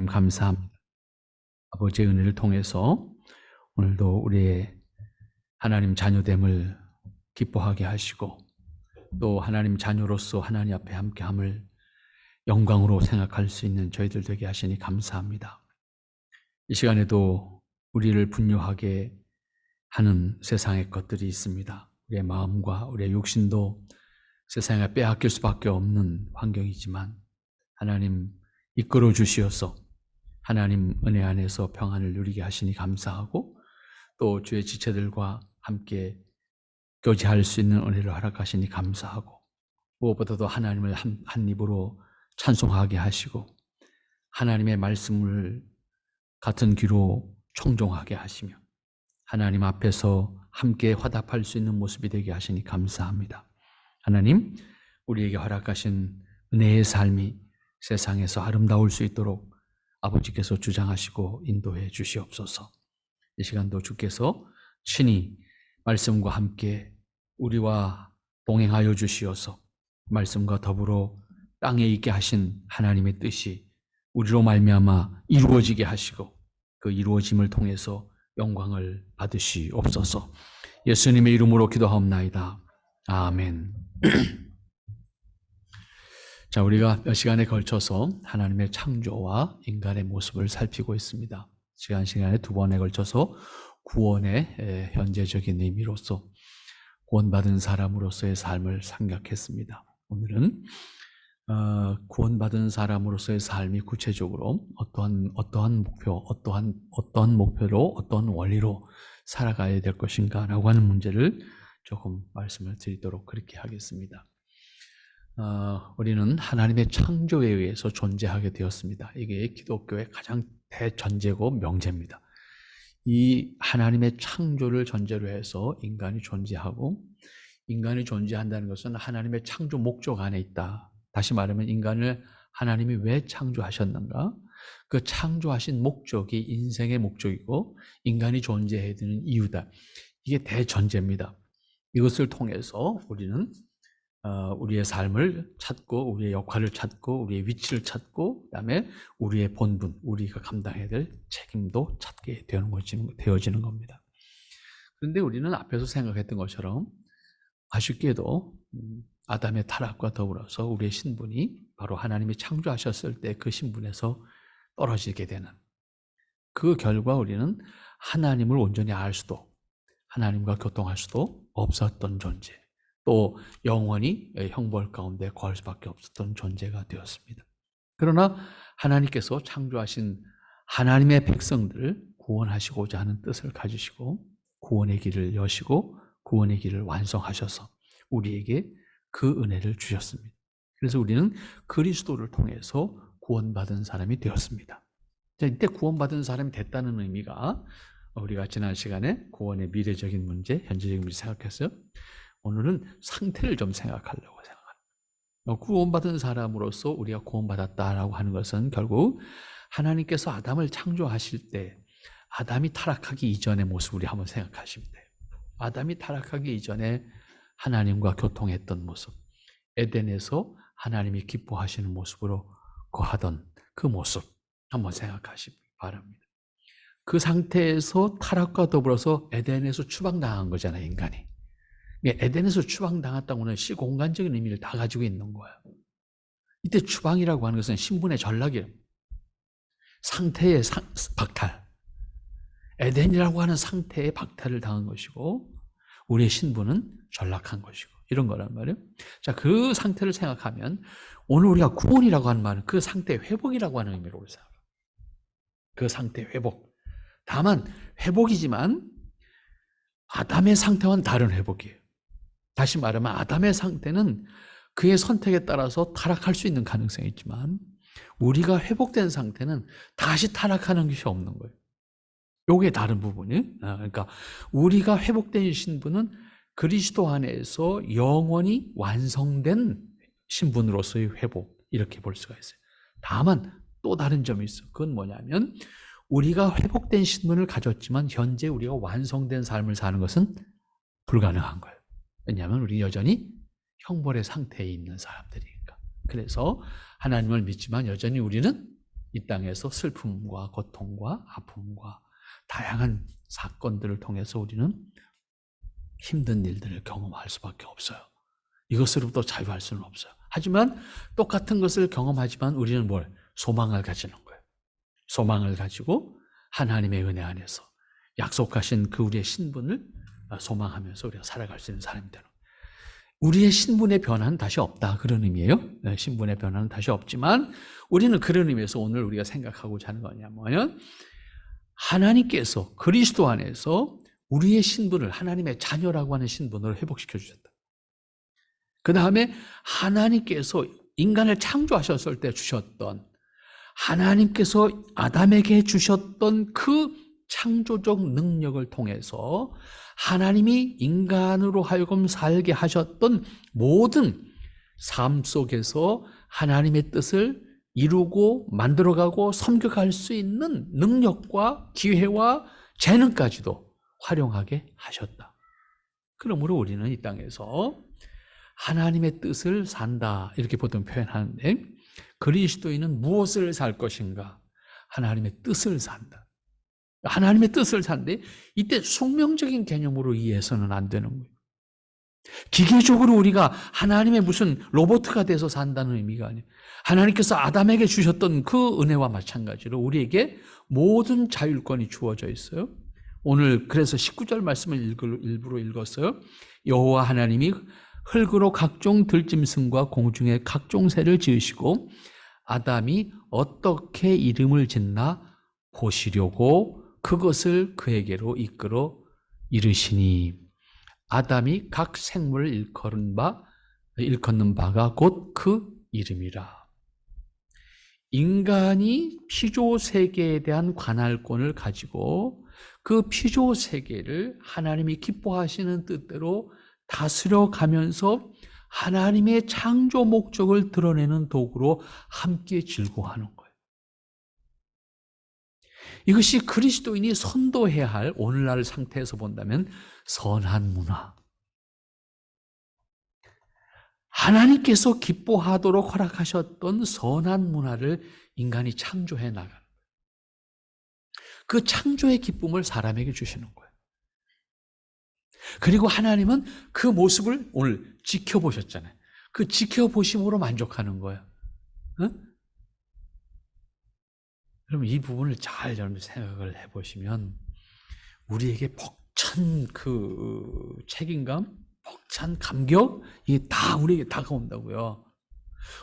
감사합니다. 아버지의 은혜를 통해서 오늘도 우리의 하나님 자녀됨을 기뻐하게 하시고 또 하나님 자녀로서 하나님 앞에 함께함을 영광으로 생각할 수 있는 저희들 되게 하시니 감사합니다. 이 시간에도 우리를 분노하게 하는 세상의 것들이 있습니다. 우리의 마음과 우리의 육신도 세상에 빼앗길 수밖에 없는 환경이지만 하나님 이끌어 주시어서 하나님 은혜 안에서 평안을 누리게 하시니 감사하고 또 주의 지체들과 함께 교제할 수 있는 은혜를 허락하시니 감사하고 무엇보다도 하나님을 한 입으로 찬송하게 하시고 하나님의 말씀을 같은 귀로 청종하게 하시며 하나님 앞에서 함께 화답할 수 있는 모습이 되게 하시니 감사합니다. 하나님, 우리에게 허락하신 은혜의 삶이 세상에서 아름다울 수 있도록 아버지께서 주장하시고 인도해 주시옵소서. 이 시간도 주께서 친히 말씀과 함께 우리와 동행하여 주시어서 말씀과 더불어 땅에 있게 하신 하나님의 뜻이 우리로 말미암아 이루어지게 하시고 그 이루어짐을 통해서 영광을 받으시옵소서. 예수님의 이름으로 기도하옵나이다. 아멘. 자, 우리가 몇 시간에 걸쳐서 하나님의 창조와 인간의 모습을 살피고 있습니다. 시간에 두 번에 걸쳐서 구원의 현재적인 의미로서 구원받은 사람으로서의 삶을 생각했습니다. 오늘은 구원받은 사람으로서의 삶이 구체적으로 어떠한 목표로 어떠한 원리로 살아가야 될 것인가라고 하는 문제를 조금 말씀을 드리도록 그렇게 하겠습니다. 우리는 하나님의 창조에 의해서 존재하게 되었습니다. 이게 기독교의 가장 대전제고 명제입니다. 이 하나님의 창조를 전제로 해서 인간이 존재하고 인간이 존재한다는 것은 하나님의 창조 목적 안에 있다. 다시 말하면 인간을 하나님이 왜 창조하셨는가? 그 창조하신 목적이 인생의 목적이고 인간이 존재해야 되는 이유다. 이게 대전제입니다. 이것을 통해서 우리는 우리의 삶을 찾고 우리의 역할을 찾고 우리의 위치를 찾고 그다음에 우리의 본분, 우리가 감당해야 될 책임도 찾게 되어지는 겁니다. 그런데 우리는 앞에서 생각했던 것처럼 아쉽게도 아담의 타락과 더불어서 우리의 신분이 바로 하나님이 창조하셨을 때 그 신분에서 떨어지게 되는 그 결과 우리는 하나님을 온전히 알 수도 하나님과 교통할 수도 없었던 존재, 또 영원히 형벌 가운데 거할 수밖에 없었던 존재가 되었습니다. 그러나 하나님께서 창조하신 하나님의 백성들을 구원하시고자 하는 뜻을 가지시고 구원의 길을 여시고 구원의 길을 완성하셔서 우리에게 그 은혜를 주셨습니다. 그래서 우리는 그리스도를 통해서 구원받은 사람이 되었습니다. 자, 이때 구원받은 사람이 됐다는 의미가 우리가 지난 시간에 구원의 미래적인 문제, 현재적인 문제 생각했어요. 오늘은 상태를 좀 생각하려고 생각합니다. 구원받은 사람으로서 우리가 구원받았다라고 하는 것은 결국 하나님께서 아담을 창조하실 때 아담이 타락하기 이전의 모습을 우리 한번 생각하시면 돼요. 아담이 타락하기 이전에 하나님과 교통했던 모습, 에덴에서 하나님이 기뻐하시는 모습으로 거하던 그 모습 한번 생각하시기 바랍니다. 그 상태에서 타락과 더불어서 에덴에서 추방당한 거잖아요, 인간이. 에덴에서 추방당했다고 하는 시공간적인 의미를 다 가지고 있는 거예요. 이때 추방이라고 하는 것은 신분의 전락이에요. 상태의 박탈. 에덴이라고 하는 상태의 박탈을 당한 것이고 우리의 신분은 전락한 것이고 이런 거란 말이에요. 자, 그 상태를 생각하면 오늘 우리가 구원이라고 하는 말은 그 상태의 회복이라고 하는 의미로 우리 생각해요. 그 상태의 회복. 다만 회복이지만 아담의 상태와는 다른 회복이에요. 다시 말하면 아담의 상태는 그의 선택에 따라서 타락할 수 있는 가능성이 있지만 우리가 회복된 상태는 다시 타락하는 것이 없는 거예요. 요게 다른 부분이. 그러니까 우리가 회복된 신분은 그리스도 안에서 영원히 완성된 신분으로서의 회복, 이렇게 볼 수가 있어요. 다만 또 다른 점이 있어요. 그건 뭐냐면 우리가 회복된 신분을 가졌지만 현재 우리가 완성된 삶을 사는 것은 불가능한 거예요. 왜냐하면 우리 여전히 형벌의 상태에 있는 사람들이니까. 그래서 하나님을 믿지만 여전히 우리는 이 땅에서 슬픔과 고통과 아픔과 다양한 사건들을 통해서 우리는 힘든 일들을 경험할 수밖에 없어요. 이것으로부터 자유할 수는 없어요. 하지만 똑같은 것을 경험하지만 우리는 뭘? 소망을 가지는 거예요. 소망을 가지고 하나님의 은혜 안에서 약속하신 그 우리의 신분을 소망하면서 우리가 살아갈 수 있는 사람이 되는 거예요. 우리의 신분의 변화는 다시 없다, 그런 의미예요. 신분의 변화는 다시 없지만 우리는 그런 의미에서 오늘 우리가 생각하고자 하는 거냐 뭐냐면, 하나님께서 그리스도 안에서 우리의 신분을 하나님의 자녀라고 하는 신분으로 회복시켜 주셨다. 그 다음에 하나님께서 인간을 창조하셨을 때 주셨던, 하나님께서 아담에게 주셨던 그 창조적 능력을 통해서 하나님이 인간으로 하여금 살게 하셨던 모든 삶 속에서 하나님의 뜻을 이루고 만들어가고 섬겨갈 수 있는 능력과 기회와 재능까지도 활용하게 하셨다. 그러므로 우리는 이 땅에서 하나님의 뜻을 산다, 이렇게 보통 표현하는데, 그리스도인은 무엇을 살 것인가? 하나님의 뜻을 산다. 하나님의 뜻을 산데, 이때 숙명적인 개념으로 이해해서는 안 되는 거예요. 기계적으로 우리가 하나님의 무슨 로봇가 돼서 산다는 의미가 아니에요. 하나님께서 아담에게 주셨던 그 은혜와 마찬가지로 우리에게 모든 자율권이 주어져 있어요. 오늘 그래서 19절 말씀을 일부러 읽었어요. 여호와 하나님이 흙으로 각종 들짐승과 공중의 각종 새를 지으시고 아담이 어떻게 이름을 짓나 보시려고 그것을 그에게로 이끌어 이르시니, 아담이 각 생물을 일컫는 바가 곧 그 이름이라. 인간이 피조 세계에 대한 관할권을 가지고 그 피조 세계를 하나님이 기뻐하시는 뜻대로 다스려 가면서 하나님의 창조 목적을 드러내는 도구로 함께 즐거워하는 거예요. 이것이 그리스도인이 선도해야 할 오늘날 상태에서 본다면 선한 문화, 하나님께서 기뻐하도록 허락하셨던 선한 문화를 인간이 창조해 나가는 거예요. 그 창조의 기쁨을 사람에게 주시는 거예요. 그리고 하나님은 그 모습을 오늘 지켜보셨잖아요. 그 지켜보심으로 만족하는 거예요. 응? 그럼 이 부분을 잘 여러분 생각을 해보시면 우리에게 벅찬 그 책임감, 벅찬 감격, 이게 다 우리에게 다가온다고요.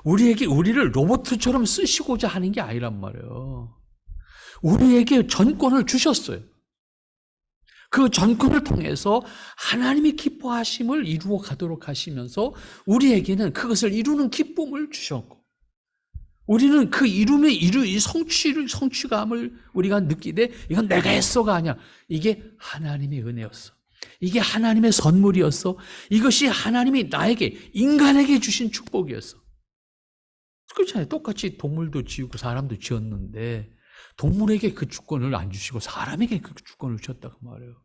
우리를 로봇처럼 쓰시고자 하는 게 아니란 말이에요. 우리에게 전권을 주셨어요. 그 전권을 통해서 하나님이 기뻐하심을 이루어 가도록 하시면서 우리에게는 그것을 이루는 기쁨을 주셨고, 우리는 그 이름의 성취감을 우리가 느끼되, 이건 내가 했어가 아니야. 이게 하나님의 은혜였어. 이게 하나님의 선물이었어. 이것이 하나님이 나에게, 인간에게 주신 축복이었어. 그렇잖아요. 똑같이 동물도 지우고 사람도 지었는데 동물에게 그 주권을 안 주시고 사람에게 그 주권을 주셨다고 말해요.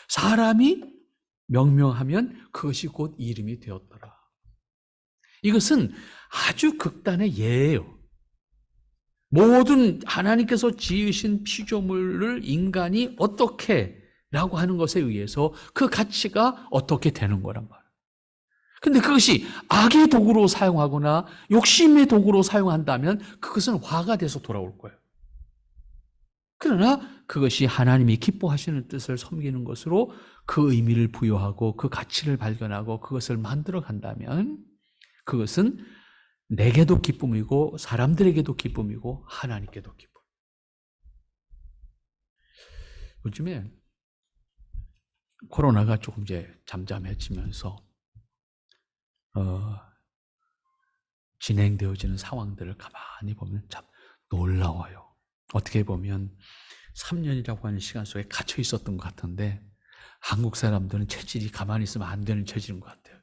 사람이 명명하면 그것이 곧 이름이 되었더라. 이것은 아주 극단의 예예요. 모든 하나님께서 지으신 피조물을 인간이 어떻게 라고 하는 것에 의해서 그 가치가 어떻게 되는 거란 말이에요. 근데 그것이 악의 도구로 사용하거나 욕심의 도구로 사용한다면 그것은 화가 돼서 돌아올 거예요. 그러나 그것이 하나님이 기뻐하시는 뜻을 섬기는 것으로 그 의미를 부여하고 그 가치를 발견하고 그것을 만들어 간다면 그것은 내게도 기쁨이고 사람들에게도 기쁨이고 하나님께도 기쁨. 요즘에 코로나가 조금 이제 잠잠해지면서 진행되어지는 상황들을 가만히 보면 참 놀라워요. 어떻게 보면 3년이라고 하는 시간 속에 갇혀 있었던 것 같은데 한국 사람들은 체질이 가만히 있으면 안 되는 체질인 것 같아요.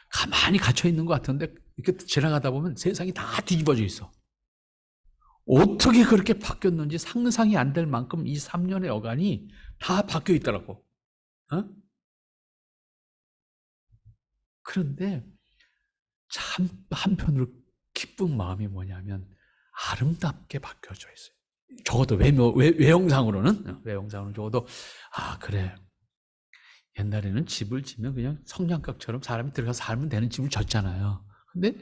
가만히 갇혀 있는 것 같은데 이렇게 지나가다 보면 세상이 다 뒤집어져 있어. 어떻게 그렇게 바뀌었는지 상상이 안 될 만큼 이 3년의 여간이 다 바뀌어 있더라고. 그런데 참 한편으로 기쁜 마음이 뭐냐면 아름답게 바뀌어져 있어요. 적어도 외형상으로는 적어도 그래. 옛날에는 집을 지면 그냥 성냥갑처럼 사람이 들어가서 살면 되는 집을 졌잖아요. 근데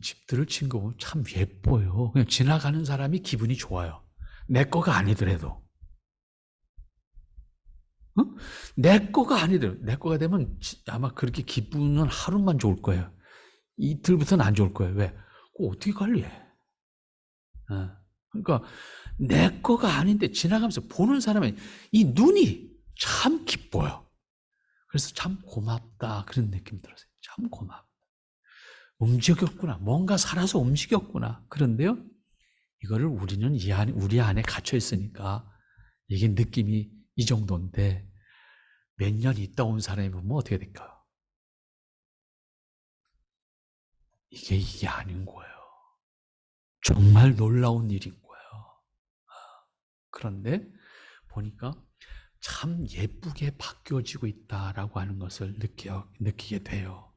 집들을 진 거 보면 참 예뻐요. 그냥 지나가는 사람이 기분이 좋아요. 내 거가 아니더라도. 내 거가 아니더라도. 내 거가 되면 아마 그렇게 기분은 하루만 좋을 거예요. 이틀부터는 안 좋을 거예요. 왜? 그거 어떻게 관리해? 그러니까 내 거가 아닌데 지나가면서 보는 사람의 이 눈이 참 기뻐요. 그래서 참 고맙다 그런 느낌이 들었어요. 참 고맙다. 움직였구나. 뭔가 살아서 움직였구나. 그런데요, 이거를 우리는 우리 안에 갇혀 있으니까 이게 느낌이 이 정도인데 몇 년 있다 온 사람이 보면 어떻게 될까요? 이게 아닌 거예요. 정말 놀라운 일인 거예요. 그런데 보니까 참 예쁘게 바뀌어지고 있다라고 하는 것을 느끼게 돼요.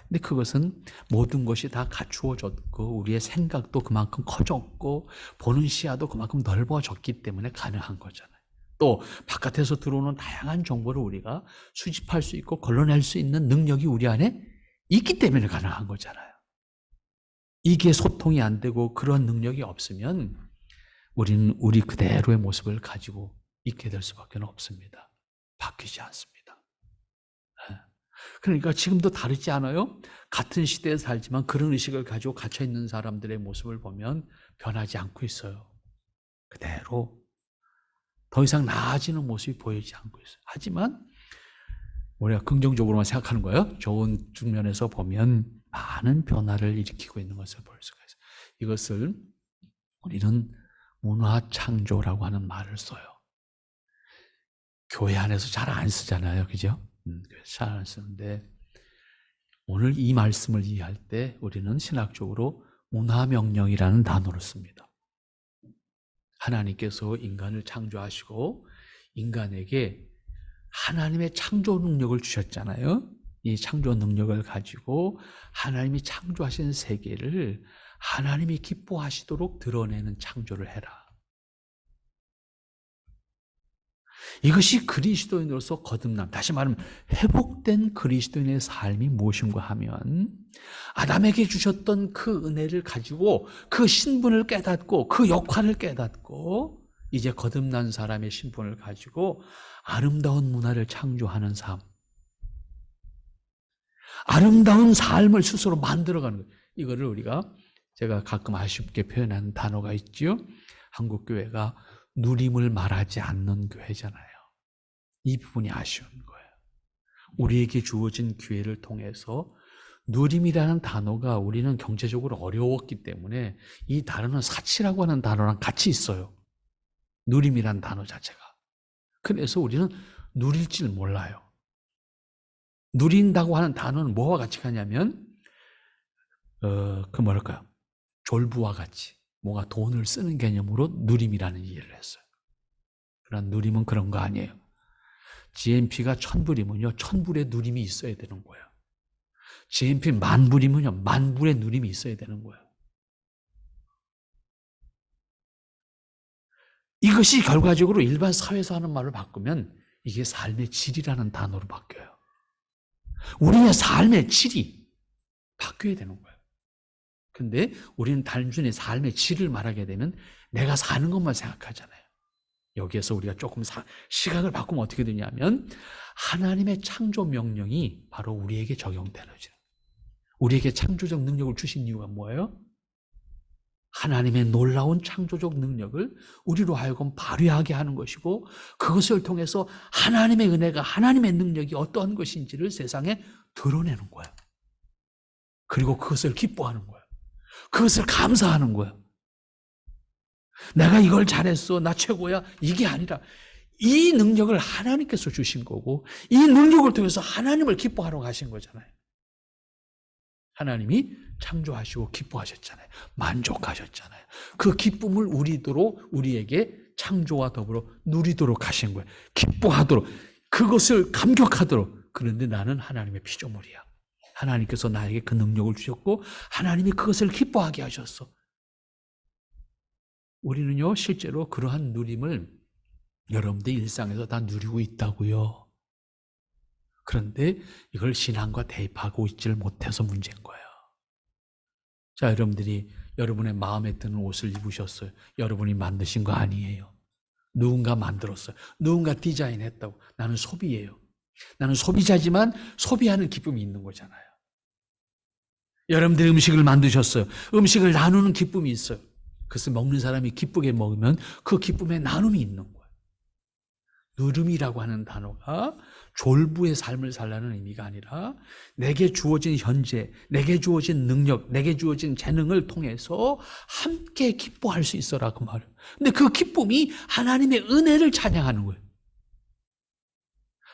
근데 그것은 모든 것이 다 갖추어졌고 우리의 생각도 그만큼 커졌고 보는 시야도 그만큼 넓어졌기 때문에 가능한 거잖아요. 또 바깥에서 들어오는 다양한 정보를 우리가 수집할 수 있고 걸러낼 수 있는 능력이 우리 안에 있기 때문에 가능한 거잖아요. 이게 소통이 안 되고 그런 능력이 없으면 우리는 우리 그대로의 모습을 가지고 있게 될 수밖에 없습니다. 바뀌지 않습니다. 그러니까 지금도 다르지 않아요? 같은 시대에 살지만 그런 의식을 가지고 갇혀 있는 사람들의 모습을 보면 변하지 않고 있어요. 그대로 더 이상 나아지는 모습이 보이지 않고 있어요. 하지만 우리가 긍정적으로만 생각하는 거예요. 좋은 측면에서 보면 많은 변화를 일으키고 있는 것을 볼 수가 있어요. 이것을 우리는 문화창조라고 하는 말을 써요. 교회 안에서 잘 안 쓰잖아요. 그죠? 잘 안 쓰는데 오늘 이 말씀을 이해할 때 우리는 신학적으로 문화명령이라는 단어를 씁니다. 하나님께서 인간을 창조하시고 인간에게 하나님의 창조 능력을 주셨잖아요. 이 창조 능력을 가지고 하나님이 창조하신 세계를 하나님이 기뻐하시도록 드러내는 창조를 해라. 이것이 그리스도인으로서 거듭남, 다시 말하면 회복된 그리스도인의 삶이 무엇인가 하면 아담에게 주셨던 그 은혜를 가지고 그 신분을 깨닫고 그 역할을 깨닫고 이제 거듭난 사람의 신분을 가지고 아름다운 문화를 창조하는 삶, 아름다운 삶을 스스로 만들어가는 거예요. 이거를 우리가 제가 가끔 아쉽게 표현하는 단어가 있죠. 한국교회가 누림을 말하지 않는 교회잖아요. 이 부분이 아쉬운 거예요. 우리에게 주어진 기회를 통해서 누림이라는 단어가 우리는 경제적으로 어려웠기 때문에 이 단어는 사치라고 하는 단어랑 같이 있어요. 누림이라는 단어 자체가. 그래서 우리는 누릴 줄 몰라요. 누린다고 하는 단어는 뭐와 같이 가냐면 뭐랄까요? 졸부와 같이 뭔가 돈을 쓰는 개념으로 누림이라는 이해를 했어요. 그러나 누림은 그런 거 아니에요. GNP가 1000불이면요 1000불의 누림이 있어야 되는 거예요. GNP 10,000불이면요 10,000불의 누림이 있어야 되는 거예요. 이것이 결과적으로 일반 사회에서 하는 말을 바꾸면 이게 삶의 질이라는 단어로 바뀌어요. 우리의 삶의 질이 바뀌어야 되는 거예요. 근데 우리는 단순히 삶의 질을 말하게 되면 내가 사는 것만 생각하잖아요. 여기에서 우리가 조금 시각을 바꾸면 어떻게 되냐면 하나님의 창조 명령이 바로 우리에게 적용되는 거죠. 우리에게 창조적 능력을 주신 이유가 뭐예요? 하나님의 놀라운 창조적 능력을 우리로 하여금 발휘하게 하는 것이고 그것을 통해서 하나님의 은혜가 하나님의 능력이 어떠한 것인지를 세상에 드러내는 거예요. 그리고 그것을 기뻐하는 거예요. 그것을 감사하는 거예요. 내가 이걸 잘했어, 나 최고야, 이게 아니라 이 능력을 하나님께서 주신 거고 이 능력을 통해서 하나님을 기뻐하러 가신 거잖아요. 하나님이 창조하시고 기뻐하셨잖아요. 만족하셨잖아요. 그 기쁨을 우리에게 창조와 더불어 누리도록 하신 거예요. 기뻐하도록, 그것을 감격하도록. 그런데 나는 하나님의 피조물이야. 하나님께서 나에게 그 능력을 주셨고 하나님이 그것을 기뻐하게 하셨어. 우리는요, 실제로 그러한 누림을 여러분들 일상에서 다 누리고 있다고요. 그런데 이걸 신앙과 대입하고 있지를 못해서 문제인 거예요. 자, 여러분들이 여러분의 마음에 드는 옷을 입으셨어요. 여러분이 만드신 거 아니에요. 누군가 만들었어요. 누군가 디자인했다고. 나는 소비예요. 나는 소비자지만 소비하는 기쁨이 있는 거잖아요. 여러분들이 음식을 만드셨어요. 음식을 나누는 기쁨이 있어요. 그것을 먹는 사람이 기쁘게 먹으면 그 기쁨에 나눔이 있는 거예요. 누름이라고 하는 단어가 졸부의 삶을 살라는 의미가 아니라 내게 주어진 현재, 내게 주어진 능력, 내게 주어진 재능을 통해서 함께 기뻐할 수 있어라 그 말이에요. 근데 그 기쁨이 하나님의 은혜를 찬양하는 거예요.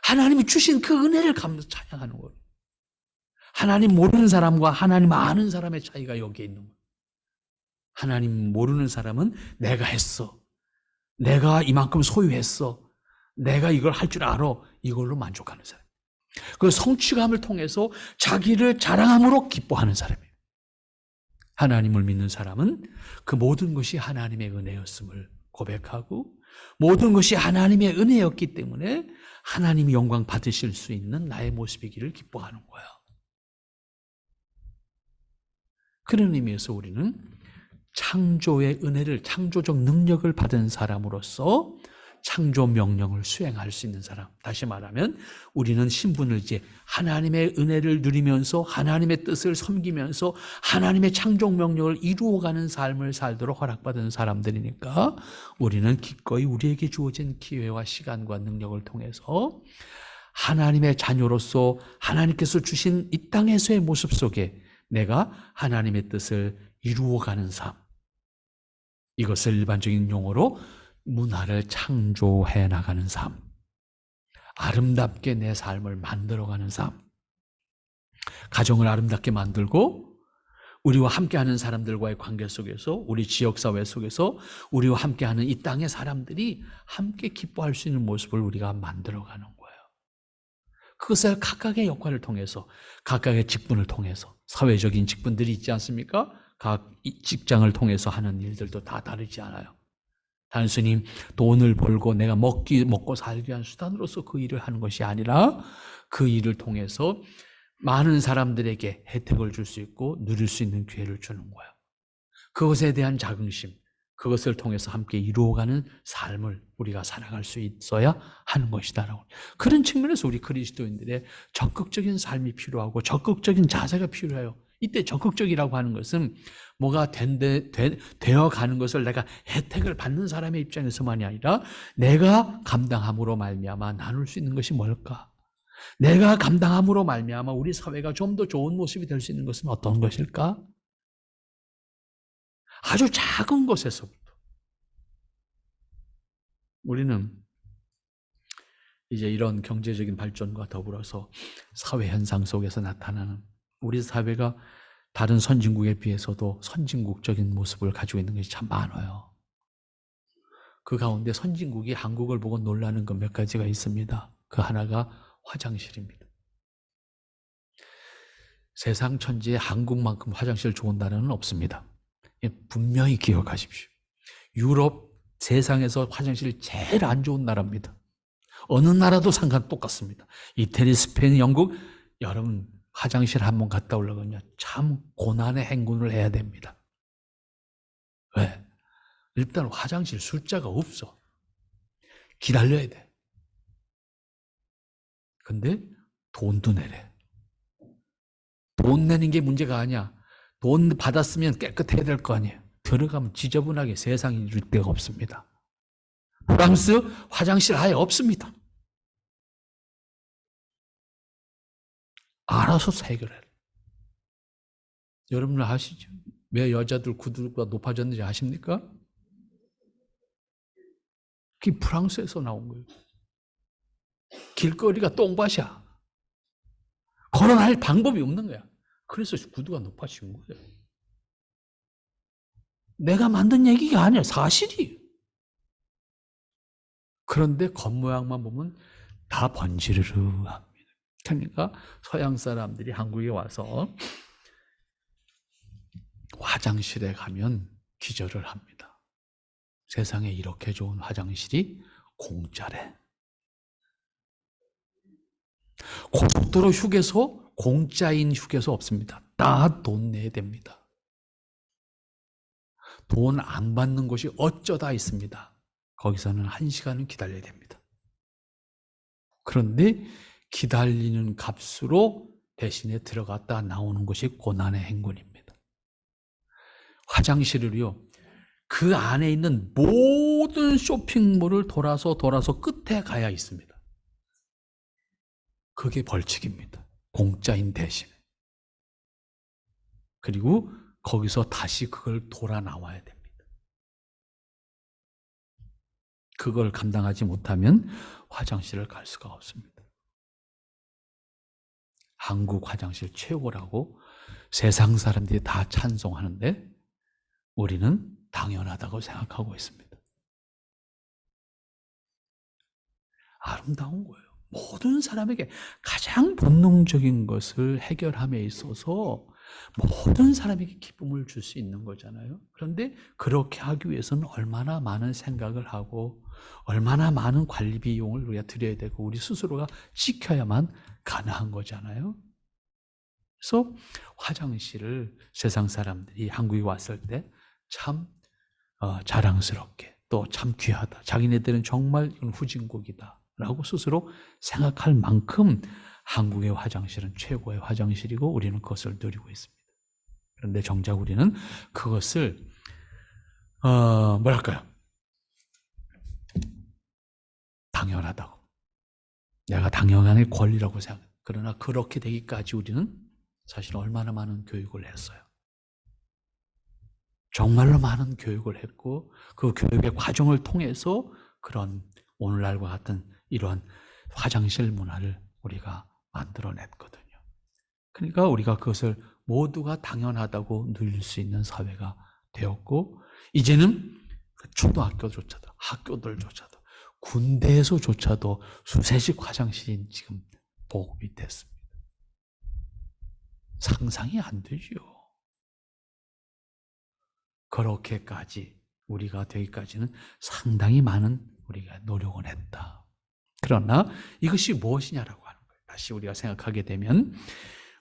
하나님이 주신 그 은혜를 찬양하는 거예요. 하나님 모르는 사람과 하나님 아는 사람의 차이가 여기에 있는 거예요. 하나님 모르는 사람은 내가 했어. 내가 이만큼 소유했어. 내가 이걸 할 줄 알아. 이걸로 만족하는 사람. 그 성취감을 통해서 자기를 자랑함으로 기뻐하는 사람이에요. 하나님을 믿는 사람은 그 모든 것이 하나님의 은혜였음을 고백하고 모든 것이 하나님의 은혜였기 때문에 하나님이 영광 받으실 수 있는 나의 모습이기를 기뻐하는 거야. 그런 의미에서 우리는 창조의 은혜를, 창조적 능력을 받은 사람으로서 창조 명령을 수행할 수 있는 사람. 다시 말하면 우리는 신분을 이제 하나님의 은혜를 누리면서 하나님의 뜻을 섬기면서 하나님의 창조 명령을 이루어가는 삶을 살도록 허락받은 사람들이니까 우리는 기꺼이 우리에게 주어진 기회와 시간과 능력을 통해서 하나님의 자녀로서 하나님께서 주신 이 땅에서의 모습 속에 내가 하나님의 뜻을 이루어가는 삶. 이것을 일반적인 용어로 문화를 창조해 나가는 삶. 아름답게 내 삶을 만들어가는 삶. 가정을 아름답게 만들고 우리와 함께하는 사람들과의 관계 속에서 우리 지역사회 속에서 우리와 함께하는 이 땅의 사람들이 함께 기뻐할 수 있는 모습을 우리가 만들어가는 거예요. 그것을 각각의 역할을 통해서 각각의 직분을 통해서 사회적인 직분들이 있지 않습니까? 각 직장을 통해서 하는 일들도 다 다르지 않아요. 단순히 돈을 벌고 내가 먹고 살기 위한 수단으로서 그 일을 하는 것이 아니라 그 일을 통해서 많은 사람들에게 혜택을 줄 수 있고 누릴 수 있는 기회를 주는 거예요. 그것에 대한 자긍심, 그것을 통해서 함께 이루어가는 삶을 우리가 살아갈 수 있어야 하는 것이다라고. 그런 측면에서 우리 그리스도인들의 적극적인 삶이 필요하고 적극적인 자세가 필요해요. 이때 적극적이라고 하는 것은 뭐가 되어가는 것을 내가 혜택을 받는 사람의 입장에서만이 아니라 내가 감당함으로 말미암아 나눌 수 있는 것이 뭘까? 내가 감당함으로 말미암아 우리 사회가 좀 더 좋은 모습이 될 수 있는 것은 어떤 것일까? 아주 작은 것에서부터 우리는 이제 이런 경제적인 발전과 더불어서 사회 현상 속에서 나타나는 우리 사회가 다른 선진국에 비해서도 선진국적인 모습을 가지고 있는 것이 참 많아요. 그 가운데 선진국이 한국을 보고 놀라는 것 몇 가지가 있습니다. 그 하나가 화장실입니다. 세상 천지에 한국만큼 화장실 좋은 나라는 없습니다. 분명히 기억하십시오. 유럽 세상에서 화장실 제일 안 좋은 나라입니다. 어느 나라도 똑같습니다. 이태리, 스페인, 영국, 여러분 화장실 한번 갔다 오려면요 참 고난의 행군을 해야 됩니다. 왜? 일단 화장실 숫자가 없어. 기다려야 돼. 근데 돈도 내래. 돈 내는 게 문제가 아니야. 돈 받았으면 깨끗해야 될 거 아니에요. 들어가면 지저분하게 세상에 이를 데가 없습니다. 프랑스 화장실 아예 없습니다. 알아서 해결해. 여러분 아시죠? 왜 여자들 구두가 높아졌는지 아십니까? 그게 프랑스에서 나온 거예요. 길거리가 똥밭이야. 걸어날 방법이 없는 거야. 그래서 구두가 높아진 거예요. 내가 만든 얘기가 아니야. 사실이에요. 그런데 겉모양만 보면 다 번지르르 합니다. 그러니까 서양 사람들이 한국에 와서 화장실에 가면 기절을 합니다. 세상에 이렇게 좋은 화장실이 공짜래. 고속도로 휴게소, 공짜인 휴게소 없습니다. 다 돈 내야 됩니다. 돈 안 받는 곳이 어쩌다 있습니다. 거기서는 1시간은 기다려야 됩니다. 그런데 기다리는 값으로 대신에 들어갔다 나오는 것이 고난의 행군입니다. 화장실을요, 그 안에 있는 모든 쇼핑몰을 돌아서 끝에 가야 있습니다. 그게 벌칙입니다. 공짜인 대신에. 그리고 거기서 다시 그걸 돌아 나와야 됩니다. 그걸 감당하지 못하면 화장실을 갈 수가 없습니다. 한국 화장실 최고라고 세상 사람들이 다 찬송하는데 우리는 당연하다고 생각하고 있습니다. 아름다운 거예요. 모든 사람에게 가장 본능적인 것을 해결함에 있어서 모든 사람에게 기쁨을 줄 수 있는 거잖아요. 그런데 그렇게 하기 위해서는 얼마나 많은 생각을 하고 얼마나 많은 관리 비용을 우리가 들여야 되고 우리 스스로가 지켜야만 가능한 거잖아요. 그래서 화장실을 세상 사람들이 한국에 왔을 때 참 자랑스럽게 또 참 귀하다. 자기네들은 정말 이건 후진국이다 라고 스스로 생각할 만큼 한국의 화장실은 최고의 화장실이고 우리는 그것을 누리고 있습니다. 그런데 정작 우리는 그것을 뭐랄까요? 당연하다고. 내가 당연한 권리라고 생각해요. 그러나 그렇게 되기까지 우리는 사실 얼마나 많은 교육을 했어요. 정말로 많은 교육을 했고 그 교육의 과정을 통해서 그런 오늘날과 같은 이러한 화장실 문화를 우리가 만들어냈거든요. 그러니까 우리가 그것을 모두가 당연하다고 누릴 수 있는 사회가 되었고 이제는 초등학교조차도 학교들조차도 군대에서조차도 수세식 화장실이 지금 보급이 됐습니다. 상상이 안 되죠. 그렇게까지 우리가 되기까지는 상당히 많은 우리가 노력을 했다. 그러나 이것이 무엇이냐라고 하는 거예요. 다시 우리가 생각하게 되면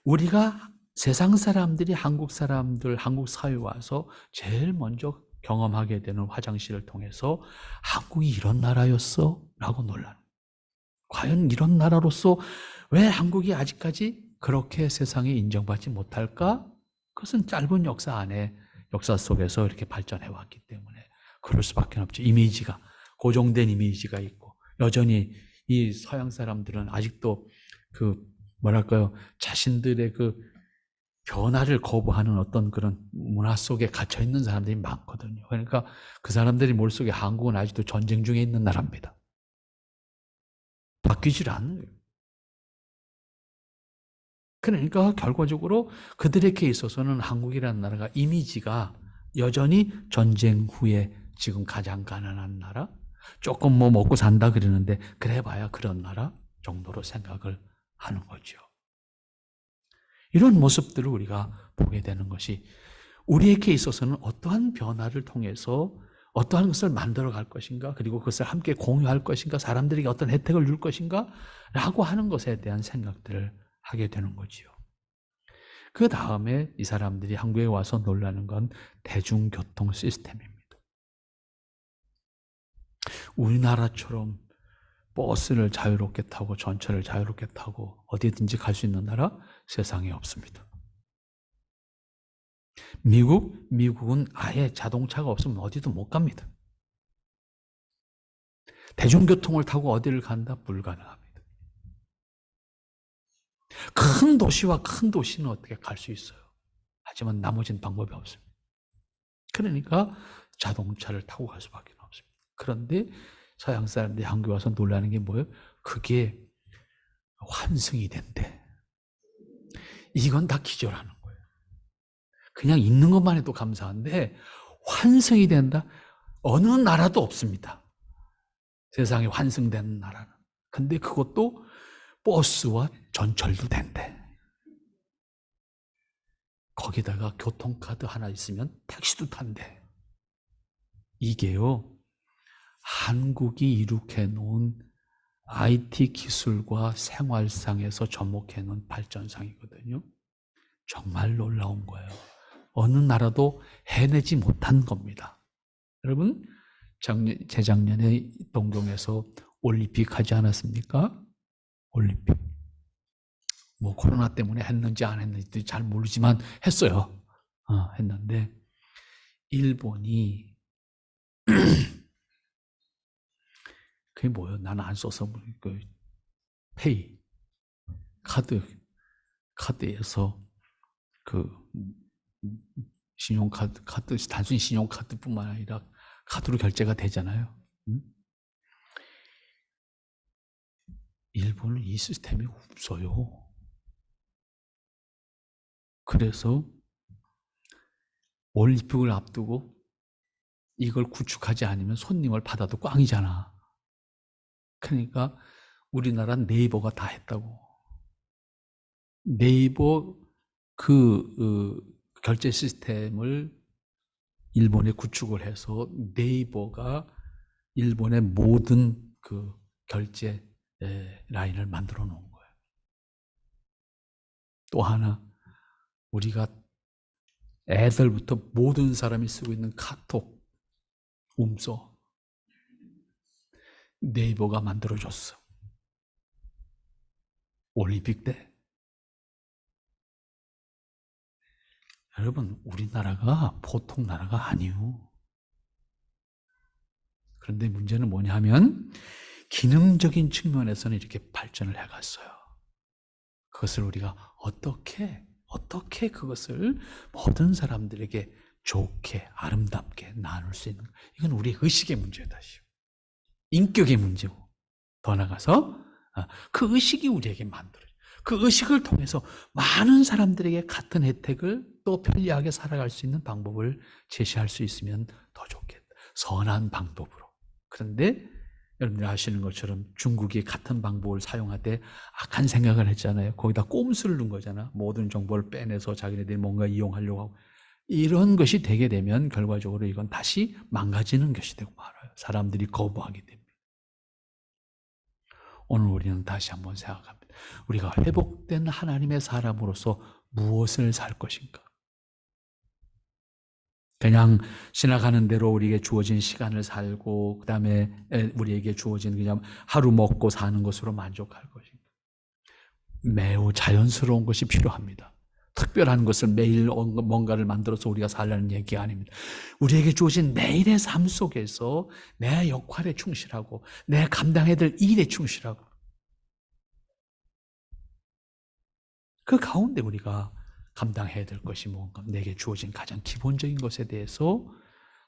우리가 세상 사람들이 한국 사람들, 한국 사회에 와서 제일 먼저 경험하게 되는 화장실을 통해서 한국이 이런 나라였어? 라고 놀라는 거예요. 과연 이런 나라로서 왜 한국이 아직까지 그렇게 세상에 인정받지 못할까? 그것은 짧은 역사 안에 역사 속에서 이렇게 발전해 왔기 때문에 그럴 수밖에 없죠. 이미지가 고정된 이미지가 있고 여전히 이 서양 사람들은 아직도 그 뭐랄까요 자신들의 그 변화를 거부하는 어떤 그런 문화 속에 갇혀 있는 사람들이 많거든요. 그러니까 그 사람들이 머릿속에 한국은 아직도 전쟁 중에 있는 나라입니다. 바뀌질 않는 거예요. 그러니까 결과적으로 그들에게 있어서는 한국이라는 나라가 이미지가 여전히 전쟁 후에 지금 가장 가난한 나라? 조금 뭐 먹고 산다 그러는데 그래 봐야 그런 나라 정도로 생각을 하는 거죠. 이런 모습들을 우리가 보게 되는 것이 우리에게 있어서는 어떠한 변화를 통해서 어떠한 것을 만들어 갈 것인가 그리고 그것을 함께 공유할 것인가 사람들에게 어떤 혜택을 줄 것인가 라고 하는 것에 대한 생각들을 하게 되는 거지요. 그 다음에 이 사람들이 한국에 와서 놀라는 건 대중교통 시스템입니다. 우리나라처럼 버스를 자유롭게 타고 전철을 자유롭게 타고 어디든지 갈 수 있는 나라 세상에 없습니다. 미국은 아예 자동차가 없으면 어디도 못 갑니다. 대중교통을 타고 어디를 간다? 불가능합니다. 큰 도시와 큰 도시는 어떻게 갈 수 있어요. 하지만 나머지는 방법이 없습니다. 그러니까 자동차를 타고 갈 수밖에 없습니다. 그런데 서양 사람들이 한국에 와서 놀라는 게 뭐예요? 그게 환승이 된대. 이건 다 기절하는 거예요. 그냥 있는 것만 해도 감사한데 환승이 된다? 어느 나라도 없습니다. 세상에 환승된 나라는. 근데 그것도 버스와 전철도 된대. 거기다가 교통카드 하나 있으면 택시도 탄대. 이게요, 한국이 이룩해 놓은 IT 기술과 생활상에서 접목해 놓은 발전상이거든요. 정말 놀라운 거예요. 어느 나라도 해내지 못한 겁니다. 여러분, 재작년에 동경에서 올림픽 하지 않았습니까? 올림픽. 뭐 코로나 때문에 했는지 안 했는지 잘 모르지만 했어요. 했는데 일본이 그게 뭐예요? 나는 안 써서 그 페이 카드에서 그 신용카드 단순히 신용카드뿐만 아니라 카드로 결제가 되잖아요. 일본은 이 시스템이 없어요. 그래서 올림픽을 앞두고 이걸 구축하지 않으면 손님을 받아도 꽝이잖아. 그러니까 우리나라 네이버가 다 했다고. 네이버 결제 시스템을 일본에 구축을 해서 네이버가 일본의 모든 그 결제 라인을 만들어 놓은 거예요. 또 하나, 우리가 애들부터 모든 사람이 쓰고 있는 카톡, 움써 네이버가 만들어줬어. 올림픽 때. 여러분, 우리나라가 보통 나라가 아니에요. 그런데 문제는 뭐냐면 기능적인 측면에서는 이렇게 발전을 해갔어요. 그것을 우리가 어떻게 그것을 모든 사람들에게 좋게 아름답게 나눌 수 있는, 이건 우리의 의식의 문제다. 인격의 문제고, 더 나아가서 그 의식이 우리에게 만들어요. 그 의식을 통해서 많은 사람들에게 같은 혜택을 또 편리하게 살아갈 수 있는 방법을 제시할 수 있으면 더 좋겠다. 선한 방법으로. 그런데 여러분들이 아시는 것처럼 중국이 같은 방법을 사용하되 악한 생각을 했잖아요. 거기다 꼼수를 넣은 거잖아. 모든 정보를 빼내서 자기네들이 뭔가 이용하려고 하고. 이런 것이 되게 되면 결과적으로 이건 다시 망가지는 것이 되고 말아요. 사람들이 거부하게 됩니다. 오늘 우리는 다시 한번 생각합니다. 우리가 회복된 하나님의 사람으로서 무엇을 살 것인가? 그냥 지나가는 대로 우리에게 주어진 시간을 살고, 그 다음에 우리에게 주어진 그냥 하루 먹고 사는 것으로 만족할 것인가? 매우 자연스러운 것이 필요합니다. 특별한 것을 매일 뭔가를 만들어서 우리가 살라는 얘기가 아닙니다. 우리에게 주어진 매일의 삶 속에서 내 역할에 충실하고 내 감당해야 될 일에 충실하고, 그 가운데 우리가 감당해야 될 것이 뭔가, 내게 주어진 가장 기본적인 것에 대해서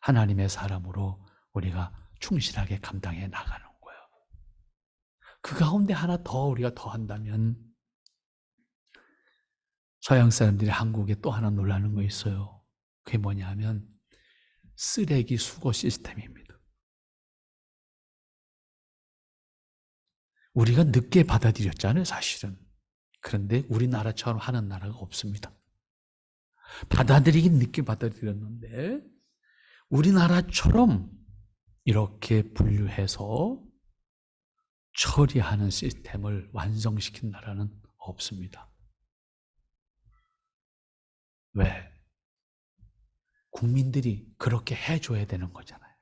하나님의 사람으로 우리가 충실하게 감당해 나가는 거예요. 그 가운데 하나 더 우리가 더 한다면, 서양 사람들이 한국에 또 하나 놀라는 거 있어요. 그게 뭐냐 하면 쓰레기 수거 시스템입니다. 우리가 늦게 받아들였잖아요, 사실은. 그런데 우리나라처럼 하는 나라가 없습니다. 받아들이긴 늦게 받아들였는데 우리나라처럼 이렇게 분류해서 처리하는 시스템을 완성시킨 나라는 없습니다. 왜? 국민들이 그렇게 해줘야 되는 거잖아요.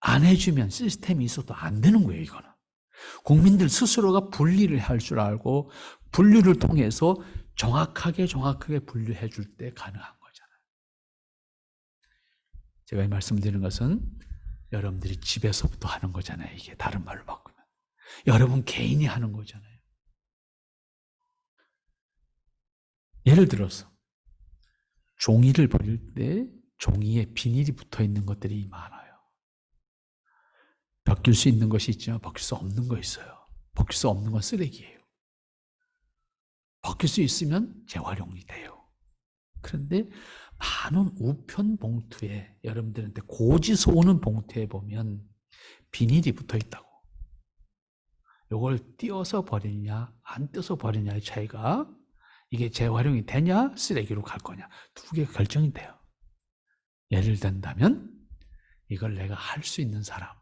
안 해주면 시스템이 있어도 안 되는 거예요, 이거는. 국민들 스스로가 분리를 할 줄 알고 분류를 통해서 정확하게 분류해 줄 때 가능한 거잖아요. 제가 이 말씀드리는 것은 여러분들이 집에서부터 하는 거잖아요. 이게 다른 말로 바꾸면. 여러분 개인이 하는 거잖아요. 예를 들어서 종이를 버릴 때 종이에 비닐이 붙어 있는 것들이 많아요. 벗길 수 있는 것이 있지만 벗길 수 없는 거 있어요. 벗길 수 없는 건 쓰레기예요. 벗길 수 있으면 재활용이 돼요. 그런데 많은 우편 봉투에, 여러분들한테 고지서 오는 봉투에 보면 비닐이 붙어 있다고. 이걸 띄어서 버리냐 안 띄어서 버리냐의 차이가, 이게 재활용이 되냐 쓰레기로 갈 거냐, 두 개가 결정이 돼요. 예를 든다면 이걸 내가 할 수 있는 사람,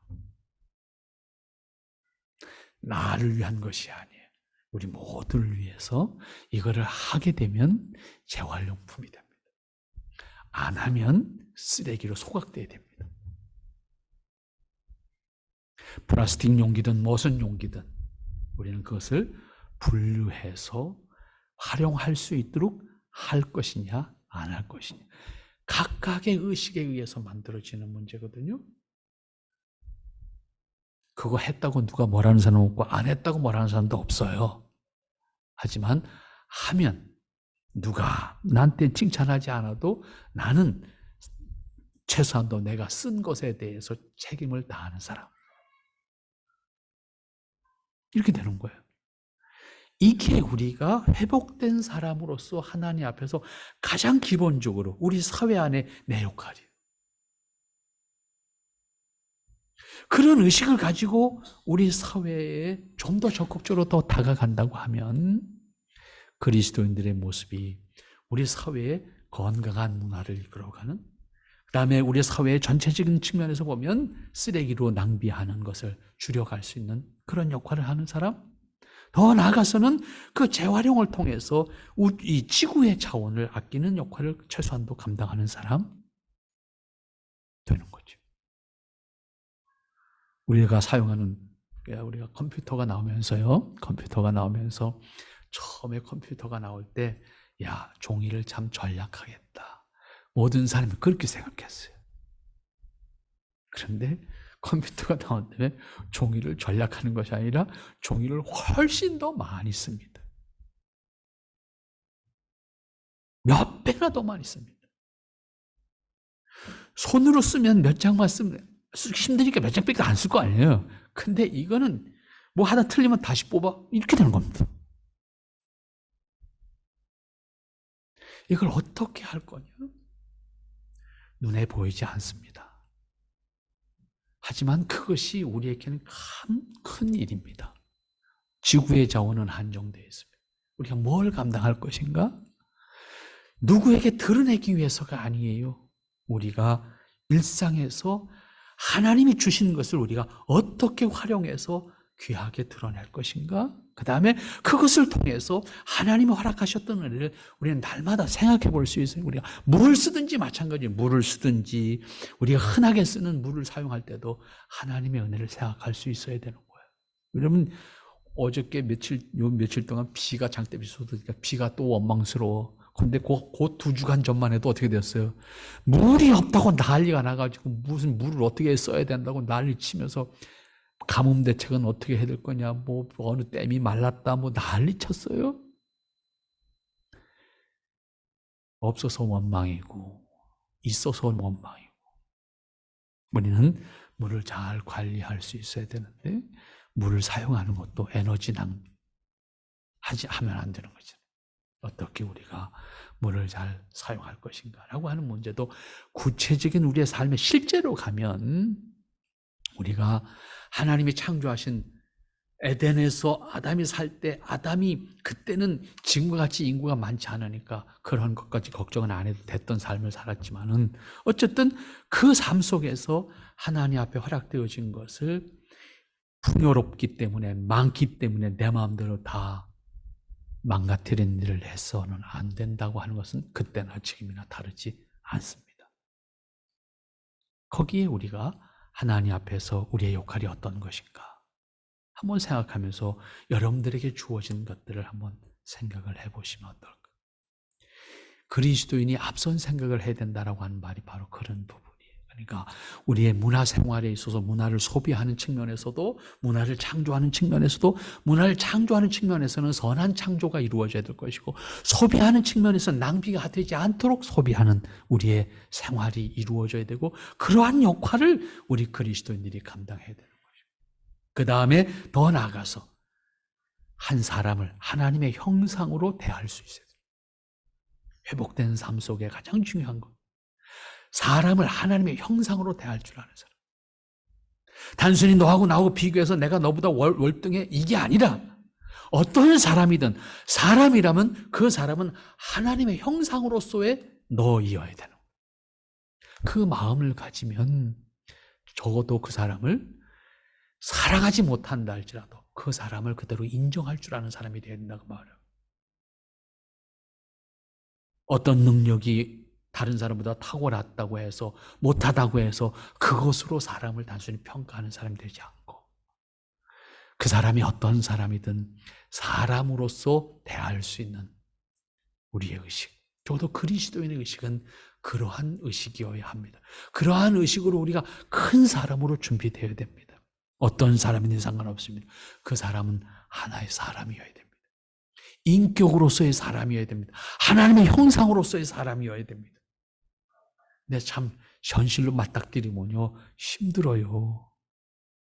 나를 위한 것이 아니에요. 우리 모두를 위해서 이거를 하게 되면 재활용품이 됩니다. 안 하면 쓰레기로 소각돼야 됩니다. 플라스틱 용기든 무슨 용기든 우리는 그것을 분류해서 활용할 수 있도록 할 것이냐 안 할 것이냐, 각각의 의식에 의해서 만들어지는 문제거든요. 그거 했다고 누가 뭐라는 사람 없고 안 했다고 뭐라는 사람도 없어요. 하지만 하면 누가 나한테 칭찬하지 않아도 나는 최소한도 내가 쓴 것에 대해서 책임을 다하는 사람, 이렇게 되는 거예요. 이게 우리가 회복된 사람으로서 하나님 앞에서 가장 기본적으로 우리 사회 안에 내 역할이에요. 그런 의식을 가지고 우리 사회에 좀 더 적극적으로 더 다가간다고 하면 그리스도인들의 모습이 우리 사회에 건강한 문화를 이끌어가는, 그 다음에 우리 사회의 전체적인 측면에서 보면 쓰레기로 낭비하는 것을 줄여갈 수 있는 그런 역할을 하는 사람, 더 나아가서는 그 재활용을 통해서 이 지구의 자원을 아끼는 역할을 최소한도 감당하는 사람 되는 거죠. 우리가 사용하는, 우리가 컴퓨터가 나오면서요, 컴퓨터가 나오면서 처음에 컴퓨터가 나올 때, 야, 종이를 참 전략하겠다, 모든 사람이 그렇게 생각했어요. 그런데 컴퓨터가 나온 다음에 종이를 전략하는 것이 아니라 종이를 훨씬 더 많이 씁니다. 몇 배나 더 많이 씁니다. 손으로 쓰면 몇 장만 쓰면 힘드니까 몇 장밖에 안 쓸 거 아니에요. 근데 이거는 뭐 하나 틀리면 다시 뽑아, 이렇게 되는 겁니다. 이걸 어떻게 할 거냐? 눈에 보이지 않습니다. 하지만 그것이 우리에게는 큰 일입니다. 지구의 자원은 한정되어 있습니다. 우리가 뭘 감당할 것인가? 누구에게 드러내기 위해서가 아니에요. 우리가 일상에서 하나님이 주신 것을 우리가 어떻게 활용해서 귀하게 드러낼 것인가? 그 다음에 그것을 통해서 하나님이 허락하셨던 은혜를 우리는 날마다 생각해 볼 수 있어요. 우리가 물을 쓰든지 마찬가지예요. 물을 쓰든지 우리가 흔하게 쓰는 물을 사용할 때도 하나님의 은혜를 생각할 수 있어야 되는 거예요. 여러분, 어저께 며칠 동안 비가 장대비 쏟으니까 비가 또 원망스러워. 근데 곧 2주간 전만 해도 어떻게 됐어요? 물이 없다고 난리가 나가지고 무슨 물을 어떻게 써야 된다고 난리 치면서 가뭄 대책은 어떻게 해야 될 거냐, 뭐 어느 댐이 말랐다, 뭐 난리 쳤어요. 없어서 원망이고 있어서 원망이고. 우리는 물을 잘 관리할 수 있어야 되는데 물을 사용하는 것도 에너지 하면 안 되는 거죠. 어떻게 우리가 물을 잘 사용할 것인가라고 하는 문제도 구체적인 우리의 삶에 실제로 가면, 우리가 하나님이 창조하신 에덴에서 아담이 살 때, 아담이 그때는 지금과 같이 인구가 많지 않으니까 그런 것까지 걱정은 안 해도 됐던 삶을 살았지만은 어쨌든 그 삶 속에서 하나님 앞에 허락되어진 것을 풍요롭기 때문에, 많기 때문에 내 마음대로 다 망가뜨린 일을 해서는 안 된다고 하는 것은 그때나 지금이나 다르지 않습니다. 거기에 우리가 하나님 앞에서 우리의 역할이 어떤 것인가 한번 생각하면서 여러분들에게 주어진 것들을 한번 생각을 해보시면 어떨까? 그리스도인이 앞선 생각을 해야 된다라고 하는 말이 바로 그런 부분이에요. 그러니까 우리의 문화 생활에 있어서 문화를 소비하는 측면에서도, 문화를 창조하는 측면에서도, 문화를 창조하는 측면에서는 선한 창조가 이루어져야 될 것이고, 소비하는 측면에서 낭비가 되지 않도록 소비하는 우리의 생활이 이루어져야 되고, 그러한 역할을 우리 그리스도인들이 감당해야 되는 거죠. 그 다음에 더 나아가서 한 사람을 하나님의 형상으로 대할 수 있어야 돼요. 회복된 삶 속에 가장 중요한 것, 사람을 하나님의 형상으로 대할 줄 아는 사람. 단순히 너하고 나하고 비교해서 내가 너보다 월등해, 이게 아니라 어떤 사람이든 사람이라면 그 사람은 하나님의 형상으로서의 너이어야 되는 거예요. 그 마음을 가지면 적어도 그 사람을 사랑하지 못한다 할지라도 그 사람을 그대로 인정할 줄 아는 사람이 되어야 된다고 말해요. 어떤 능력이 다른 사람보다 탁월하다고 해서 못하다고 해서 그것으로 사람을 단순히 평가하는 사람이 되지 않고 그 사람이 어떤 사람이든 사람으로서 대할 수 있는 우리의 의식, 적어도 그리스도인의 의식은 그러한 의식이어야 합니다. 그러한 의식으로 우리가 큰 사람으로 준비되어야 됩니다. 어떤 사람이든 상관없습니다. 그 사람은 하나의 사람이어야 됩니다. 인격으로서의 사람이어야 됩니다. 하나님의 형상으로서의 사람이어야 됩니다. 근데 참 현실로 맞닥뜨리면요 힘들어요.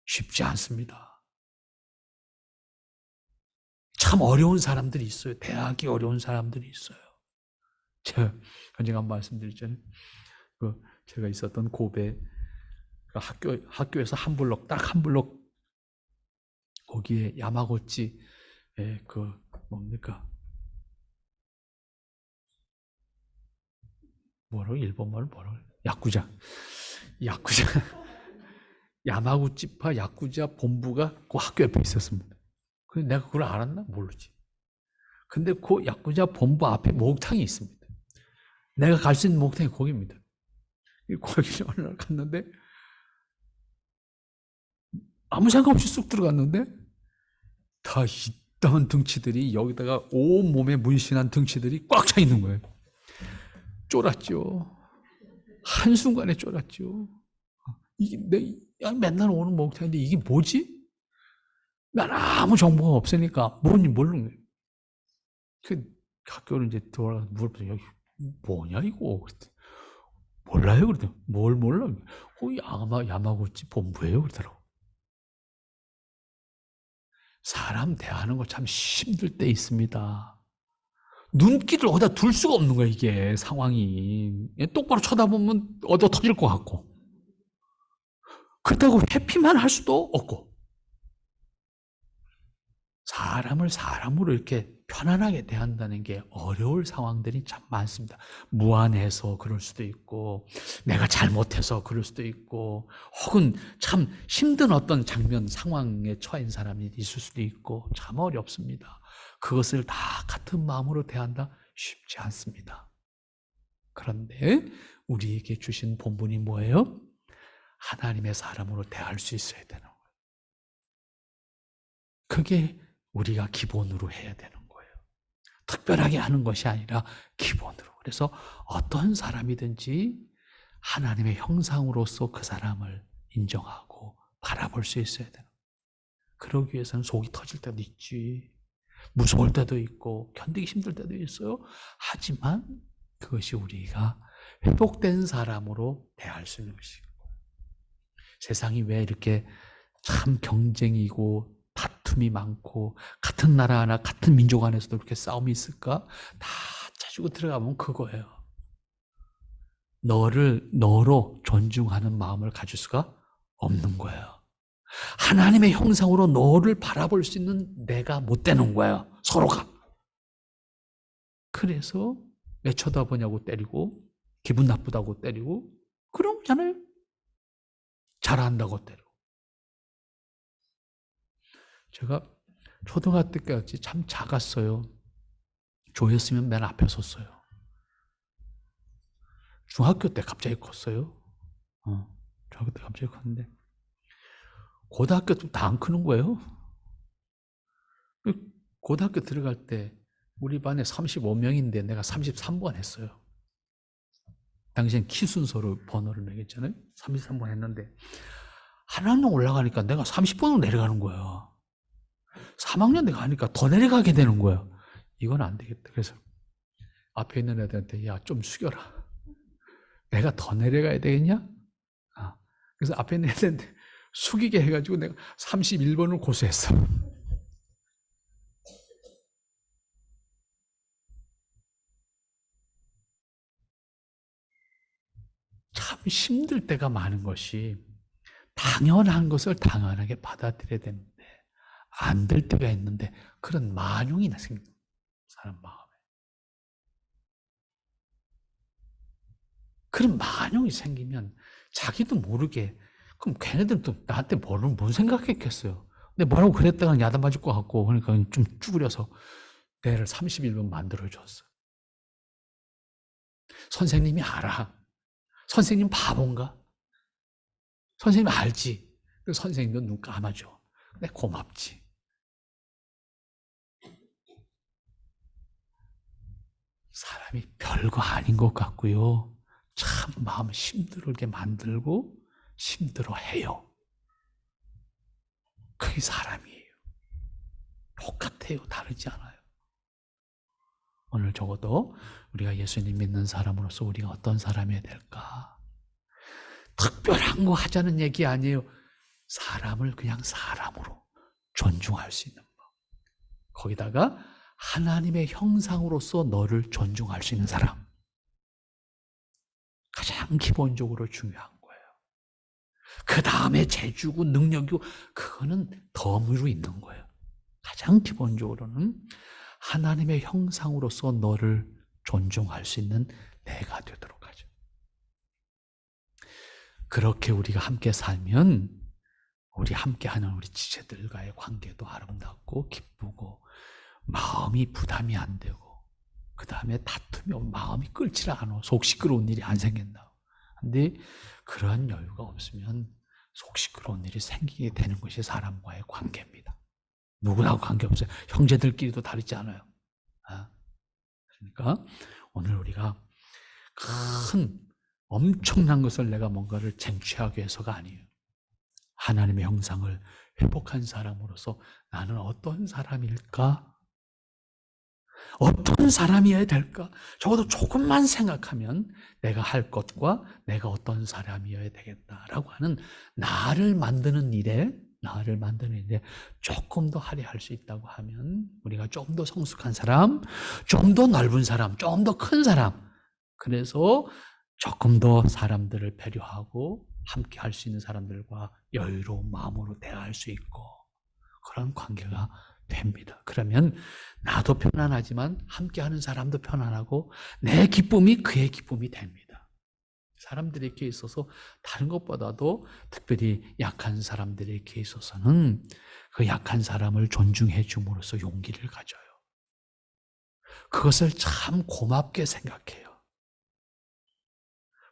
쉽지 않습니다. 참 어려운 사람들이 있어요. 대하기 어려운 사람들이 있어요. 제가 언젠가 말씀드렸잖아요. 제가 있었던 고베 학교에서 한 블록 딱 한 블록 거기에 야마고치 뭡니까? 일본말로 뭐라고 야쿠자 야마구치파 야쿠자 본부가 그 학교 옆에 있었습니다. 근데 내가 그걸 알았나? 모르지. 근데 그 야쿠자 본부 앞에 목욕탕이 있습니다. 내가 갈 수 있는 목욕탕이 거기입니다. 거기를 어느 날 갔는데 아무 생각 없이 쑥 들어갔는데 다 이딴 등치들이 여기다가 온몸에 문신한 등치들이 꽉 차 있는 거예요. 쫄았죠. 한순간에 쫄았죠. 이게 맨날 오는 목욕탕인데 이게 뭐지? 난 아무 정보가 없으니까 뭔지 모르는 거예요. 그 학교를 이제 돌아가서 물어보더니 여기 뭐냐 이거? 그랬더니 몰라요? 그랬더니 뭘 몰라? 야마구치 본부예요? 그러더라고. 사람 대하는 거 참 힘들 때 있습니다. 눈길을 어디다 둘 수가 없는 거야, 이게 상황이. 똑바로 쳐다보면 얻어 터질 것 같고. 그렇다고 회피만 할 수도 없고. 사람을 사람으로 이렇게 편안하게 대한다는 게 어려울 상황들이 참 많습니다. 무안해서 그럴 수도 있고, 내가 잘못해서 그럴 수도 있고, 혹은 참 힘든 어떤 장면, 상황에 처한 사람이 있을 수도 있고, 참 어렵습니다. 그것을 다 같은 마음으로 대한다? 쉽지 않습니다. 그런데 우리에게 주신 본분이 뭐예요? 하나님의 사람으로 대할 수 있어야 되는 거예요. 그게 우리가 기본으로 해야 되는 거예요. 특별하게 하는 것이 아니라 기본으로. 그래서 어떤 사람이든지 하나님의 형상으로서 그 사람을 인정하고 바라볼 수 있어야 되는 거예요. 그러기 위해서는 속이 터질 때도 있지. 무서울 때도 있고 견디기 힘들 때도 있어요. 하지만 그것이 우리가 회복된 사람으로 대할 수 있는 것이고 세상이 왜 이렇게 참 경쟁이고 다툼이 많고 같은 나라 하나 같은 민족 안에서도 이렇게 싸움이 있을까? 다 짜주고 들어가면 그거예요. 너를 너로 존중하는 마음을 가질 수가 없는 거예요. 하나님의 형상으로 너를 바라볼 수 있는 내가 못 되는 거예요. 서로가. 그래서 왜 쳐다보냐고 때리고 기분 나쁘다고 때리고 그런 거잖아요. 잘한다고 때리고. 제가 초등학교 때까지 참 작았어요. 조였으면 맨 앞에 섰어요. 중학교 때 갑자기 컸어요. 중학교 때 갑자기 컸는데 고등학교 때 다 안 크는 거예요. 고등학교 들어갈 때 우리 반에 35명인데 내가 33번 했어요. 당시엔 키 순서로 번호를 매겼잖아요. 33번 했는데 한 학년 올라가니까 내가 30번으로 내려가는 거야. 3학년 내가 하니까 더 내려가게 되는 거야. 이건 안 되겠다. 그래서 앞에 있는 애들한테 야, 좀 숙여라. 내가 더 내려가야 되겠냐? 그래서 앞에 있는 애들한테 숙이게 해가지고 내가 31번을 고수했어. 참 힘들 때가 많은 것이 당연한 것을 당연하게 받아들여야 되는데 안 될 때가 있는데 그런 만용이 생깁니다. 사람 마음에. 그런 만용이 생기면 자기도 모르게 그럼 걔네들은 또 나한테 뭔 생각했겠어요. 근데 뭐라고 그랬다가 야단 맞을 것 같고, 그러니까 좀 쭈그려서 내를 31번 만들어줬어. 선생님이 알아. 선생님 바본가? 선생님 알지. 선생님도 눈 감아줘. 근데 고맙지. 사람이 별거 아닌 것 같고요. 참 마음 힘들게 만들고 힘들어해요. 그게 사람이에요. 똑같아요. 다르지 않아요. 오늘 적어도 우리가 예수님 믿는 사람으로서 우리가 어떤 사람이어야 될까? 특별한 거 하자는 얘기 아니에요. 사람을 그냥 사람으로 존중할 수 있는 법. 거기다가 하나님의 형상으로서 너를 존중할 수 있는 사람. 가장 기본적으로 중요한 거예요. 그 다음에 재주고 능력이고 그거는 덤으로 있는 거예요. 가장 기본적으로는 하나님의 형상으로서 너를 존중할 수 있는 내가 되도록 하죠. 그렇게 우리가 함께 살면 우리 함께하는 우리 지체들과의 관계도 아름답고 기쁘고 마음이 부담이 안 되고 그 다음에 다툼이 마음이 끓지 않아. 속 시끄러운 일이 안 생긴다. 근데 그러한 여유가 없으면 속 시끄러운 일이 생기게 되는 것이 사람과의 관계입니다. 누구하고 관계없어요. 형제들끼리도 다르지 않아요. 그러니까 오늘 우리가 큰 엄청난 것을 내가 뭔가를 쟁취하기 위해서가 아니에요. 하나님의 형상을 회복한 사람으로서 나는 어떤 사람일까? 어떤 사람이어야 될까? 적어도 조금만 생각하면 내가 할 것과 내가 어떤 사람이어야 되겠다라고 하는 나를 만드는 일에 조금 더 할애할 수 있다고 하면 우리가 좀 더 성숙한 사람, 좀 더 넓은 사람, 좀 더 큰 사람, 그래서 조금 더 사람들을 배려하고 함께 할 수 있는 사람들과 여유로운 마음으로 대화할 수 있고 그런 관계가 됩니다. 그러면 나도 편안하지만 함께하는 사람도 편안하고 내 기쁨이 그의 기쁨이 됩니다. 사람들에게 있어서 다른 것보다도 특별히 약한 사람들에게 있어서는 그 약한 사람을 존중해 줌으로써 용기를 가져요. 그것을 참 고맙게 생각해요.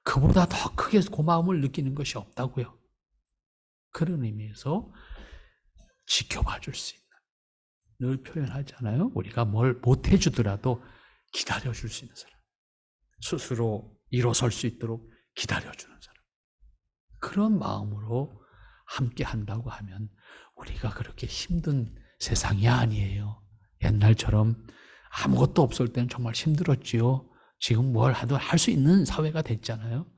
그보다 더 크게 고마움을 느끼는 것이 없다고요. 그런 의미에서 지켜봐 줄 수 있는, 늘 표현하잖아요. 우리가 뭘 못해주더라도 기다려줄 수 있는 사람. 스스로 일어설 수 있도록 기다려주는 사람. 그런 마음으로 함께 한다고 하면 우리가 그렇게 힘든 세상이 아니에요. 옛날처럼 아무것도 없을 때는 정말 힘들었지요. 지금 뭘 하든 할 수 있는 사회가 됐잖아요.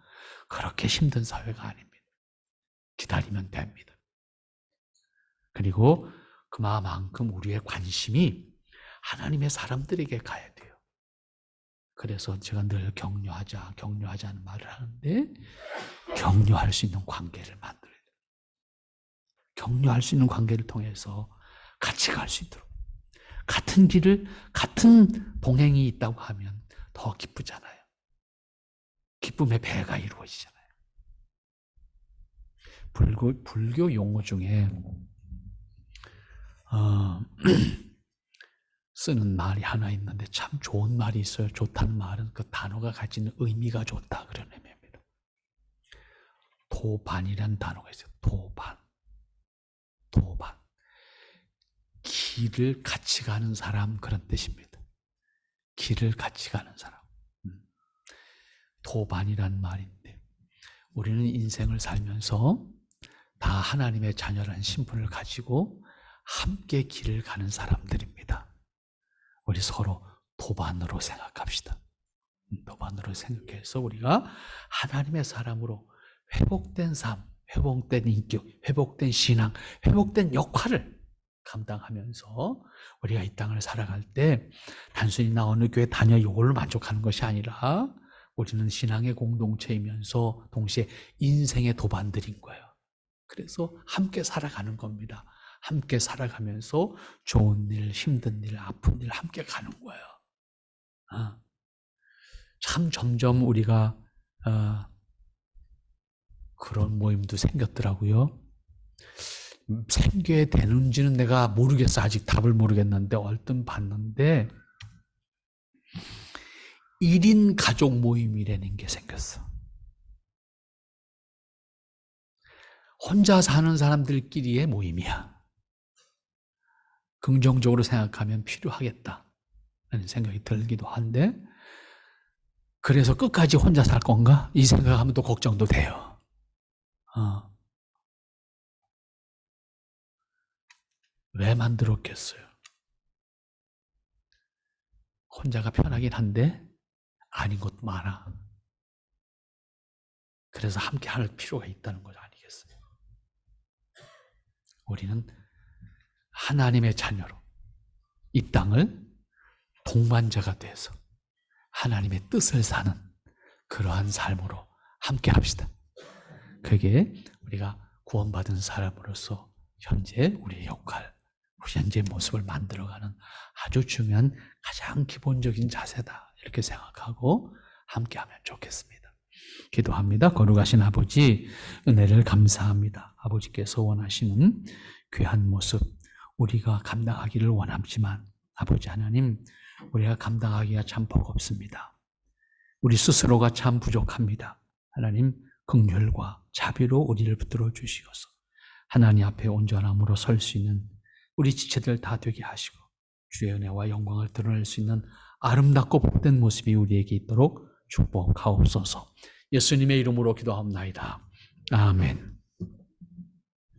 그렇게 힘든 사회가 아닙니다. 기다리면 됩니다. 그리고 그만큼 우리의 관심이 하나님의 사람들에게 가야 돼요. 그래서 제가 늘 격려하자는 말을 하는데 격려할 수 있는 관계를 만들어야 돼요. 격려할 수 있는 관계를 통해서 같이 갈 수 있도록. 같은 길을, 같은 동행이 있다고 하면 더 기쁘잖아요. 기쁨의 배가 이루어지잖아요. 불교 용어 중에 쓰는 말이 하나 있는데 참 좋은 말이 있어요. 좋다는 말은 그 단어가 가지는 의미가 좋다 그런 의미입니다. 도반이라는 단어가 있어요. 도반. 길을 같이 가는 사람 그런 뜻입니다. 길을 같이 가는 사람. 도반이라는 말인데 우리는 인생을 살면서 다 하나님의 자녀라는 신분을 가지고 함께 길을 가는 사람들입니다. 우리 서로 도반으로 생각합시다. 도반으로 생각해서 우리가 하나님의 사람으로 회복된 삶, 회복된 인격, 회복된 신앙, 회복된 역할을 감당하면서 우리가 이 땅을 살아갈 때 단순히 나 어느 교회 다녀 이걸로 만족하는 것이 아니라 우리는 신앙의 공동체이면서 동시에 인생의 도반들인 거예요. 그래서 함께 살아가는 겁니다. 함께 살아가면서 좋은 일, 힘든 일, 아픈 일 함께 가는 거예요. 참 점점 우리가 그런 모임도 생겼더라고요. 생겨야 되는지는 내가 모르겠어. 아직 답을 모르겠는데 얼른 봤는데 1인 가족 모임이라는 게 생겼어. 혼자 사는 사람들끼리의 모임이야. 긍정적으로 생각하면 필요하겠다 라는 생각이 들기도 한데, 그래서 끝까지 혼자 살 건가? 이 생각하면 또 걱정도 돼요. 왜 만들었겠어요? 혼자가 편하긴 한데 아닌 것도 많아. 그래서 함께 할 필요가 있다는 것 아니겠어요? 우리는 하나님의 자녀로 이 땅을 동반자가 돼서 하나님의 뜻을 사는 그러한 삶으로 함께 합시다. 그게 우리가 구원받은 사람으로서 현재 우리의 역할, 우리 현재의 모습을 만들어가는 아주 중요한 가장 기본적인 자세다, 이렇게 생각하고 함께하면 좋겠습니다. 기도합니다. 거룩하신 아버지, 은혜를 감사합니다. 아버지께서 원하시는 귀한 모습 우리가 감당하기를 원하지만 아버지 하나님, 우리가 감당하기가 참 버겁습니다. 우리 스스로가 참 부족합니다. 하나님, 긍휼과 자비로 우리를 붙들어 주시어서 하나님 앞에 온전함으로 설 수 있는 우리 지체들 다 되게 하시고 주의 은혜와 영광을 드러낼 수 있는 아름답고 복된 모습이 우리에게 있도록 축복하옵소서. 예수님의 이름으로 기도합나이다. 아멘.